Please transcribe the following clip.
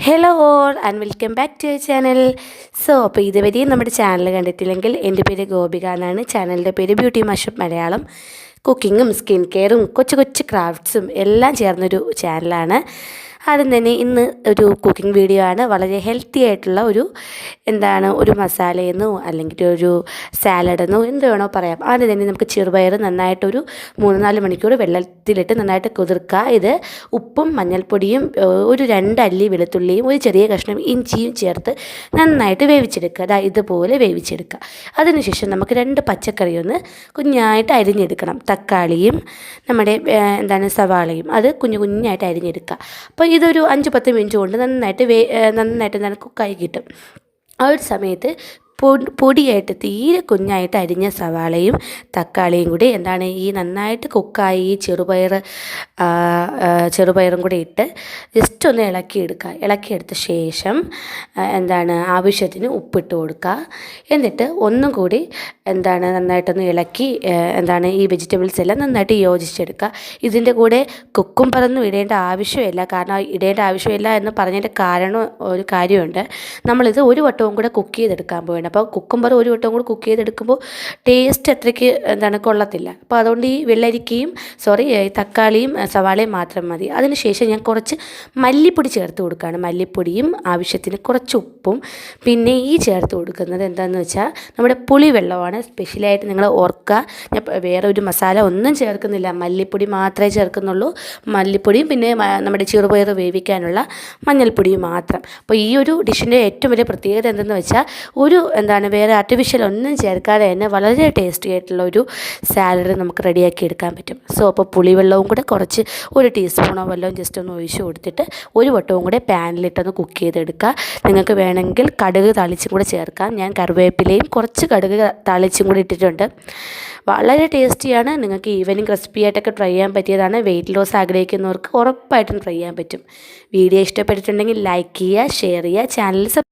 Hello all and welcome back to your channel. അപ്പോൾ ഇതുവരെയും നമ്മുടെ ചാനൽ കണ്ടിട്ടില്ലെങ്കിൽ എൻ്റെ പേര് ഗോപിക എന്നാണ്. ചാനലിൻ്റെ പേര് ബ്യൂട്ടി മാഷപ്പ് മലയാളം. കുക്കിങ്ങും സ്കിൻ കെയറും കൊച്ചു കൊച്ചു ക്രാഫ്റ്റ്സും എല്ലാം ചേർന്നൊരു ചാനലാണ്. ആദ്യം തന്നെ ഇന്ന് ഒരു കുക്കിംഗ് വീഡിയോ ആണ്. വളരെ ഹെൽത്തി ആയിട്ടുള്ള ഒരു മസാലയെന്നോ അല്ലെങ്കിൽ ഒരു സാലഡെന്നോ എന്ത് വേണോ പറയാം. ആദ്യം തന്നെ നമുക്ക് ചെറുപയർ നന്നായിട്ടൊരു 3-4 മണിക്കൂർ വെള്ളത്തിലിട്ട് നന്നായിട്ട് കുതിർക്കുക. ഇത് ഉപ്പും മഞ്ഞൾപ്പൊടിയും ഒരു 2 അല്ലി വെളുത്തുള്ളിയും ഒരു ചെറിയ കഷ്ണം ഇഞ്ചിയും ചേർത്ത് നന്നായിട്ട് വേവിച്ചെടുക്കുക. ഇതുപോലെ വേവിച്ചെടുക്കുക. അതിനുശേഷം നമുക്ക് 2 പച്ചക്കറി ഒന്ന് കുഞ്ഞായിട്ട് അരിഞ്ഞെടുക്കണം. തക്കാളിയും നമ്മുടെ സവാളയും അത് കുഞ്ഞു കുഞ്ഞായിട്ട് അരിഞ്ഞെടുക്കുക. അപ്പോൾ ഇതൊരു 5-10 മിനിറ്റ് കൊണ്ട് നന്നായിട്ട് കുക്കായി കിട്ടും. ആ ഒരു സമയത്ത് പൊടിയായിട്ട് തീരെ കുഞ്ഞായിട്ട് അരിഞ്ഞ സവാളയും തക്കാളിയും കൂടി ഈ നന്നായിട്ട് കുക്കായി ഈ ചെറുപയറും കൂടി ഇട്ട് ജസ്റ്റ് ഒന്ന് ഇളക്കിയെടുത്ത ശേഷം ആവശ്യത്തിന് ഉപ്പിട്ട് കൊടുക്കുക. എന്നിട്ട് ഒന്നും കൂടി നന്നായിട്ടൊന്ന് ഇളക്കി ഈ വെജിറ്റബിൾസ് എല്ലാം നന്നായിട്ട് യോജിച്ചെടുക്കുക. ഇതിൻ്റെ കൂടെ കുക്കുംബറൊന്നും ഇടേണ്ട ആവശ്യമില്ല. കാരണം ഇടേണ്ട ആവശ്യമില്ല എന്ന് പറഞ്ഞതിൻ്റെ ഒരു കാര്യമുണ്ട്. നമ്മളിത് ഒരു വട്ടവും കൂടെ കുക്ക് ചെയ്തെടുക്കാൻ പോവുകയാണ്. അപ്പോൾ കുക്കുംബർ ഒരു വട്ടവും കൂടി കുക്ക് ചെയ്തെടുക്കുമ്പോൾ ടേസ്റ്റ് അത്രയ്ക്ക് കൊള്ളത്തില്ല. അപ്പോൾ അതുകൊണ്ട് ഈ തക്കാളിയും സവാളയും മാത്രം മതി. അതിനുശേഷം ഞാൻ കുറച്ച് മല്ലിപ്പൊടി ചേർത്ത് കൊടുക്കുകയാണ്. മല്ലിപ്പൊടിയും ആവശ്യത്തിന് കുറച്ച് ഉപ്പും പിന്നെ ചേർത്ത് കൊടുക്കുന്നത് എന്താണെന്ന് വെച്ചാൽ നമ്മുടെ പുളിവെള്ളമാണ്. സ്പെഷ്യലായിട്ട് നിങ്ങൾ ഓർക്കുക, ഞാൻ വേറെ ഒരു മസാല ഒന്നും ചേർക്കുന്നില്ല, മല്ലിപ്പൊടി മാത്രമേ ചേർക്കുന്നുള്ളൂ. മല്ലിപ്പൊടിയും പിന്നെ നമ്മുടെ ചെറുപയർ വേവിക്കാനുള്ള മഞ്ഞൾപ്പൊടിയും മാത്രം. അപ്പോൾ ഈ ഒരു ഡിഷിൻ്റെ ഏറ്റവും വലിയ പ്രത്യേകത എന്തെന്ന് വെച്ചാൽ വേറെ ആർട്ടിഫിഷ്യൽ ഒന്നും ചേർക്കാതെ തന്നെ വളരെ ടേസ്റ്റി ആയിട്ടുള്ള ഒരു സാലഡ് നമുക്ക് റെഡിയാക്കി എടുക്കാൻ പറ്റും. അപ്പോൾ പുളിവെള്ളവും കൂടെ കുറച്ച് 1 ടീസ്പൂണോ വല്ലതും ജസ്റ്റ് ഒന്ന് ഒഴിച്ച് കൊടുത്തിട്ട് ഒരു വട്ടവും കൂടെ പാനിലിട്ടൊന്ന് കുക്ക് ചെയ്തെടുക്കുക. നിങ്ങൾക്ക് വേണമെങ്കിൽ കടുക് താളിച്ചും കൂടെ ചേർക്കാം. ഞാൻ കറിവേപ്പിലയും കുറച്ച് കടുക് താളിച്ചും കൂടി ഇട്ടിട്ടുണ്ട്. വളരെ ടേസ്റ്റിയാണ്. നിങ്ങൾക്ക് ഈവനിങ് ക്രിസ്പി ആയിട്ടൊക്കെ ട്രൈ ചെയ്യാൻ പറ്റിയതാണ്. വെയിറ്റ് ലോസ് ആഗ്രഹിക്കുന്നവർക്ക് ഉറപ്പായിട്ടും ട്രൈ ചെയ്യാൻ പറ്റും. വീഡിയോ ഇഷ്ടപ്പെട്ടിട്ടുണ്ടെങ്കിൽ ലൈക്ക് ചെയ്യുക, ഷെയർ ചെയ്യുക, ചാനൽ